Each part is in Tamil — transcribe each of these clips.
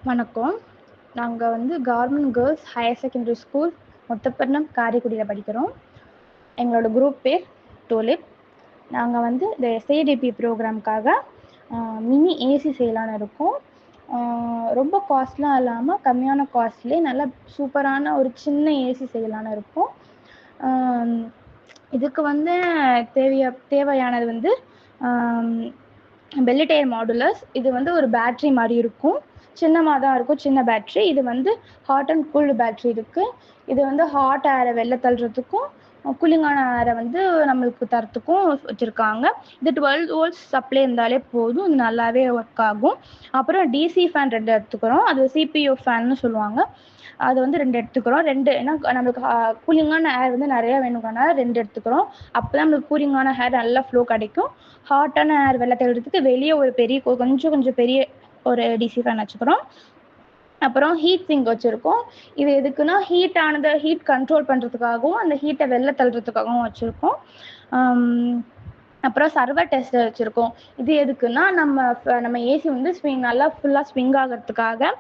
வணக்கம். நாங்க government girls higher secondary school Muthappattinam காரைக்குடியில் படிக்கிறோம். எங்களோட குரூப் பேர் டோலிப். நாங்கள் இந்த எஸ்ஐடிபி ப்ரோக்ராம்காக மினி ஏசி செய்யலான்னு இருக்கோம். ரொம்ப காஸ்ட்லாம் இல்லாமல் கம்மியான காஸ்ட்லேயே நல்லா சூப்பரான ஒரு சின்ன ஏசி செய்யலான்னு இருக்கோம். இதுக்கு தேவையானது பெல்லிடையர் மாடுலர்ஸ். இது ஒரு பேட்ரி மாதிரி இருக்கும், சின்னமாக தான் இருக்கும், சின்ன பேட்ரி. இது ஹாட் அண்ட் கூல்டு பேட்ரி இருக்குது. இது ஹாட் ஏரை வெளில தள்ளுறதுக்கும் கூலிங்கான ஏரை நம்மளுக்கு தரத்துக்கும் வச்சுருக்காங்க. இது 12 volts சப்ளை இருந்தாலே போதும், இது நல்லாவே ஒர்க் ஆகும். அப்புறம் டிசி ஃபேன் 2 எடுத்துக்கிறோம், அது சிபியூ ஃபேன்னு சொல்லுவாங்க. அது 2 எடுத்துக்கிறோம். 2 ஏன்னா நம்மளுக்கு கூலிங்கான ஏர் நிறையா வேணுங்கனால 2 எடுத்துக்கிறோம். அப்போ தான் நம்மளுக்கு கூலிங்கான ஏர் நல்லா ஃப்ளோ கிடைக்கும். ஹாட்டான ஏர் வெளில தள்ளுறதுக்கு வெளியே ஒரு பெரிய கொஞ்சம் பெரிய ஒரு டிசி ஃபேன் வச்சுக்கிறோம். அப்புறம் ஹீட் சிங்க் வச்சுருக்கோம். இது எதுக்குன்னா ஹீட் கண்ட்ரோல் பண்ணுறதுக்காகவும் அந்த ஹீட்டை வெளில தள்ளுறதுக்காகவும் வச்சுருக்கோம். அப்புறம் சர்வர் டெஸ்டர் வச்சுருக்கோம். இது எதுக்குன்னா நம்ம ஏசி ஸ்விங் நல்லா ஃபுல்லாக ஸ்விங் ஆகிறதுக்காக,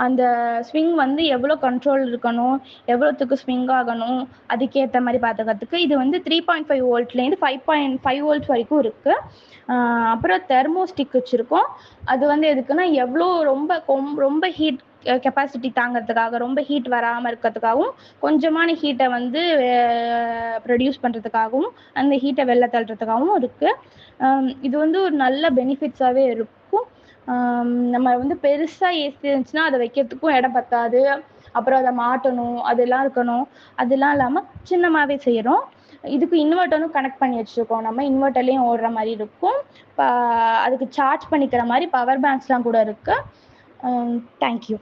அந்த ஸ்விங் எவ்வளோ கண்ட்ரோல் இருக்கணும், எவ்வளோத்துக்கு ஸ்விங் ஆகணும், அதுக்கேற்ற மாதிரி பார்த்துக்கிறதுக்கு. இது 3.5 voltலேருந்து 5.5 volts வரைக்கும் இருக்குது. அப்புறம் தெர்மோஸ்டிக் வச்சுருக்கோம். அது எதுக்குன்னா எவ்வளோ ரொம்ப ஹீட் கெப்பாசிட்டி தாங்கிறதுக்காக, ரொம்ப ஹீட் வராமல் இருக்கிறதுக்காகவும், கொஞ்சமான ஹீட்டை ப்ரொடியூஸ் பண்ணுறதுக்காகவும், அந்த ஹீட்டை வெளில தள்ளுறதுக்காகவும் இருக்குது. இது ஒரு நல்ல பெனிஃபிட்ஸாகவே இருக்கும். நம்ம பெருசாக ஏசி இருந்துச்சுன்னா அதை வைக்கிறதுக்கும் இடம் பத்தாது, அப்புறம் அதை மாட்டணும், அதெல்லாம் இருக்கணும். அதெல்லாம் இல்லாமல் சின்னமாகவே செய்கிறோம். இதுக்கு இன்வெர்ட்டரும் கனெக்ட் பண்ணி வச்சுருக்கோம். நம்ம இன்வெர்ட்டர்லேயும் ஓடுற மாதிரி இருக்கும். அதுக்கு சார்ஜ் பண்ணிக்கிற மாதிரி பவர் பேங்க்ஸ்லாம் கூட இருக்குது. தேங்க்யூ.